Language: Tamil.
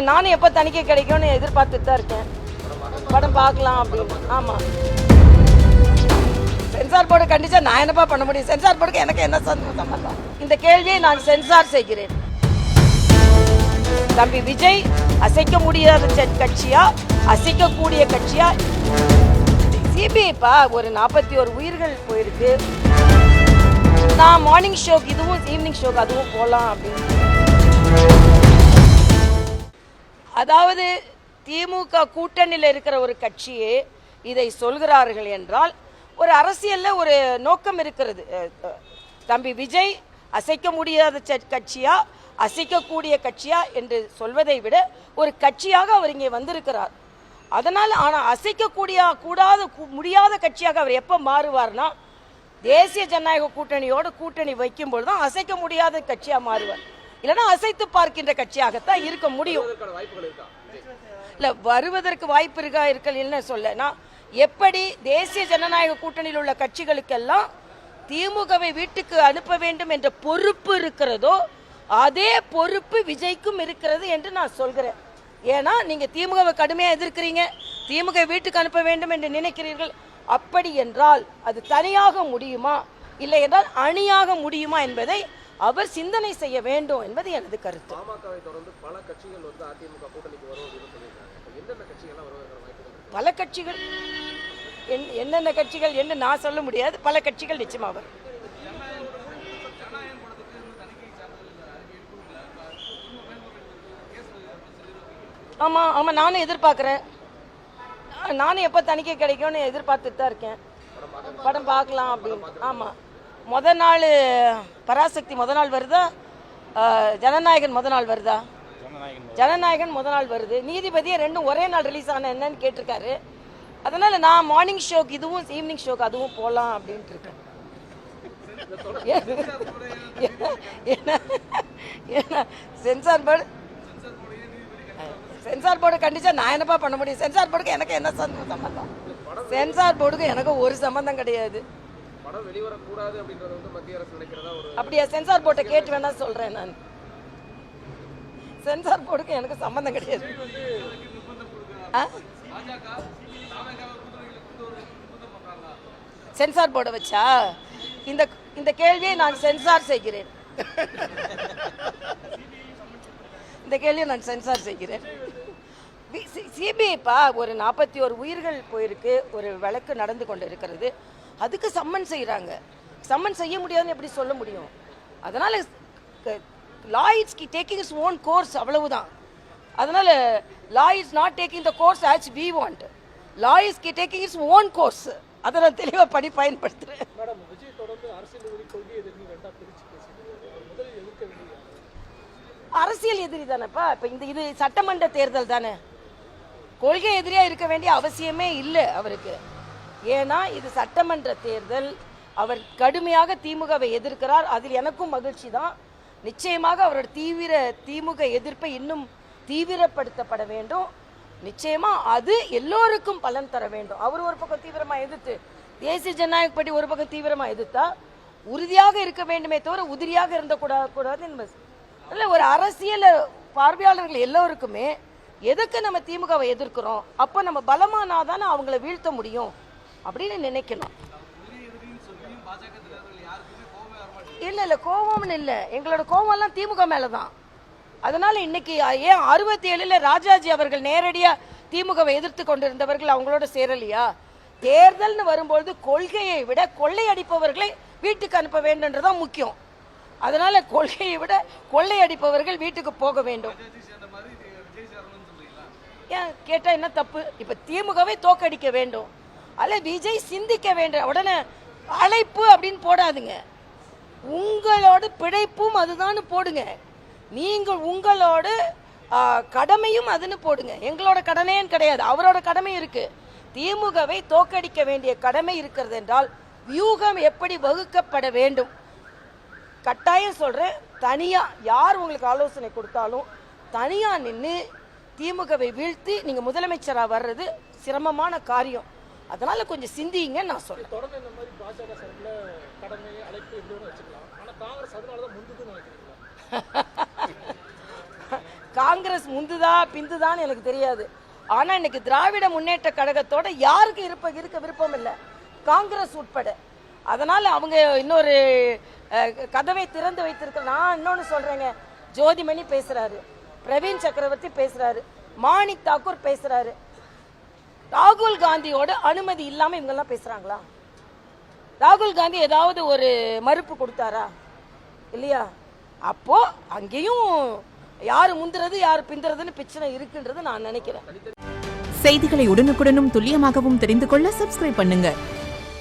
நானும் எப்போ தணிக்கை கிடைக்கும்னு எதிர்பார்த்துட்டு தான் இருக்கேன். படம் பார்க்கலாம் அப்படின்னு. ஆமாம், சென்சார் போர்டு கண்டிச்சா நான் என்னப்பா பண்ண முடியும்? சென்சார் போர்டுக்கு எனக்கு என்ன சம்பந்தம்? இந்த கேள்வியை நான் சென்சார் செய்கிறேன். தம்பி விஜய் அசைக்க முடியாத கட்சியா, அசைக்கக்கூடிய கட்சியா? சிபிஐப்பா ஒரு 41 உயிர்கள் போயிருக்கு. நான் மார்னிங் ஷோக்கு இதுவும் ஈவினிங் ஷோக்கு அதுவும் போகலாம் அப்படின்னு. அதாவது திமுக கூட்டணியில் இருக்கிற ஒரு கட்சியே இதை சொல்கிறார்கள் என்றால் ஒரு அரசியலில் ஒரு நோக்கம் இருக்கிறது. தம்பி விஜய் அசைக்க முடியாத கட்சியா, அசைக்கக்கூடிய கட்சியா என்று சொல்வதை விட ஒரு கட்சியாக அவர் இங்கே வந்திருக்கிறார். அதனால் ஆனால் முடியாத கட்சியாக அவர் எப்போ மாறுவார்னா, தேசிய ஜனநாயக கூட்டணியோடு கூட்டணி வைக்கும்போது தான் அசைக்க முடியாத கட்சியாக மாறுவார். இல்லைன்னா அசைத்து பார்க்கின்ற கட்சியாகத்தான் இருக்க முடியும். இல்லை, வருவதற்கு வாய்ப்பு இருக்கலன்னு சொல்லனா, எப்படி தேசிய ஜனநாயக கூட்டணியில் உள்ள கட்சிகளுக்கெல்லாம் திமுகவை வீட்டுக்கு அனுப்ப வேண்டும் என்ற பொறுப்பு இருக்கிறதோ அதே பொறுப்பு விஜய்க்கும் இருக்கிறது என்று நான் சொல்கிறேன். ஏன்னா நீங்க திமுகவை கடுமையாக எதிர்க்கிறீங்க, திமுக வீட்டுக்கு அனுப்ப வேண்டும் என்று நினைக்கிறீர்கள். அப்படி என்றால் அது தனியாக முடியுமா, இல்லை என்றால் அணியாக முடியுமா என்பதை அவர் சிந்தனை செய்ய வேண்டும் என்பது எனது கருத்து. பல கட்சிகள் என்னென்ன கட்சிகள் என்று நான் சொல்ல முடியாது. பல கட்சிகள் நிச்சயமா வரும். ஆமா ஆமா, நானும் எதிர்பார்க்கிறேன். நானும் எப்போ தணிக்கை கிடைக்கும்னு எதிர்பார்த்துட்டு தான் இருக்கேன். படம் பார்க்கலாம் அப்படின்னு. ஆமா, முத நாள் பராசக்தி முத நாள் வருதா, ஜனநாயகன் முத நாள் வருதா? ஜனநாயகன் முத நாள் வருது. நீதிபதியை ரெண்டும் ஒரே நாள் ரிலீஸ் ஆன என்னன்னு கேட்டிருக்காரு. அதனால நான் மார்னிங் ஷோக்கு இதுவும் ஈவினிங் ஷோக்கு அதுவும் போகலாம் அப்படின்ட்டு இருக்கேன். சென்சார் போர்டு கண்டிச்சா நான் என்னப்பா பண்ண முடியும்? சென்சார் போர்டுக்கு எனக்கு என்ன சம்பந்தம்? சென்சார் போர்டுக்கு எனக்கு ஒரு சம்பந்தம் கிடையாது. அப்படியா? சென்சார் போர்ட்டை கேட்டு வேணா சொல்றேன். நான் சென்சார் போர்டுக்கு எனக்கு சம்பந்தம் கிடையாது. சென்சார் போர்டை வச்சா இந்த கேள்வியை நான் சென்சார் செய்கிறேன். இந்த கேள்வியை நான் சென்சார் செய்கிறேன். சிபிஐப்பா ஒரு 41 உயிர்கள் போயிருக்கு. ஒரு வழக்கு நடந்து கொண்டு இருக்கிறது. அதுக்கு சம்மன் செய்கிறாங்க. சம்மன் செய்ய முடியாதுன்னு எப்படி சொல்ல முடியும்? அதனால law is taking its own course, அவ்வளவுதான். அதனால law is not taking the course as we want. Law is taking its own course. அதை நான் தெளிவாக பயன்படுத்துகிறேன். அரசியல் எதிரி தானேப்பா. இப்போ இது சட்டமன்ற தேர்தல் தானே. கொள்கை எதிரியாக இருக்க வேண்டிய அவசியமே இல்லை அவருக்கு. ஏன்னா இது சட்டமன்ற தேர்தல். அவர் கடுமையாக திமுகவை எதிர்க்கிறார். அதில் எனக்கும் மகிழ்ச்சி தான். நிச்சயமாக அவரோட திமுக எதிர்ப்பை இன்னும் தீவிரப்படுத்தப்பட வேண்டும். நிச்சயமா அது எல்லோருக்கும் பலன் தர வேண்டும். அவர் ஒரு பக்கம் தீவிரமா எதிர்த்து, தேசிய ஜனநாயக படி ஒரு பக்கம் தீவிரமா எதிர்த்தா உறுதியாக இருக்க வேண்டுமே தவிர உதிரியாக இருந்த கூடாது என்பது. ஒரு அரசியல் பார்வையாளர்கள் எல்லோருக்குமே எதுக்கு நம்ம திமுகவை எதிர்க்கிறோம், அப்ப நம்ம பலமானாதானே அவங்கள வீழ்த்த முடியும் அப்படின்னு நினைக்கணும். இல்ல கோபம்னு இல்லை, எங்களோட கோபம் எல்லாம் திமுக மேலதான். அதனால இன்னைக்கு ஏன் 67ல் ராஜாஜி அவர்கள் நேரடியா திமுகவை எதிர்த்து கொண்டிருந்தவர்கள் அவங்களோட சேரலையா? தேர்தல்னு வரும்போது கொள்கையை விட கொள்ளையடிப்பவர்களை வீட்டுக்கு அனுப்ப வேண்டும்ன்றதான் முக்கியம். அதனால கொள்கையை விட கொள்ளையடிப்பவர்கள் வீட்டுக்கு போக வேண்டும். ஏன் கேட்டா என்ன தப்பு? இப்ப திமுகவை தோக்கடிக்க வேண்டும், அல்ல விஜய் சிந்திக்க வேண்டும். உடனே அழைப்பு அப்படின்னு போடாதுங்க. உங்களோட பிழைப்பும் அதுதான் போடுங்க. நீங்கள் உங்களோட கடமையும் அதுன்னு போடுங்க. எங்களோட கடமையும் கிடையாது, அவரோட கடமை இருக்கு. திமுகவை தோக்கடிக்க வேண்டிய கடமை இருக்கிறது என்றால் வியூகம் எப்படி வகுக்கப்பட வேண்டும். கட்டாயம் சொல்றேன், தனியா யார் உங்களுக்கு ஆலோசனை கொடுத்தாலும் தனியா நின்று திமுகவை வீழ்த்தி நீங்க முதலமைச்சரா வர்றது சிரமமான காரியம். அதனால கொஞ்சம் சிந்திங்க நான் சொல்றேன். தொடர்ந்து இந்த மாதிரி பாஜக சார்பில் கடமை அழைப்பு எப்படின்னு வச்சுக்கலாம். ஆனா காங்கிரஸ் அதனால தான் முந்துதுன்னு நினைக்கிறீங்களா? காங்கிரஸ் முந்துதா பிந்துதான்னு எனக்கு தெரியாது. ஆனா இன்னைக்கு திராவிட முன்னேற்ற கழகத்தோட யாருக்கு இருக்க விருப்பம் இல்லை, காங்கிரஸ் உட்பட. அதனால அவங்க இன்னொரு கதவை திறந்து வைத்திருக்க. நான் இன்னொன்னு சொல்றேங்க, ஜோதிமணி பேசுறாரு, பிரவீன் சக்கரவர்த்தி பேசுறாரு, மாணிக் தாக்கூர் பேசுறாரு. ராகுல் காந்தியோட அனுமதி இல்லாம இவங்க எல்லாம் பேசுறாங்களா? ராகுல் காந்தி ஏதாவது ஒரு மறுப்பு கொடுத்தாரா? இல்லையா? அப்போ அங்கேயும் யாரு முந்துறது யாரு பிந்துறதுன்னு பிரச்சனை இருக்குன்றது நான் நினைக்கிறேன். செய்திகளை உடனுக்குடனும் துல்லியமாகவும் தெரிந்து கொள்ள சப்ஸ்கிரைப் பண்ணுங்க.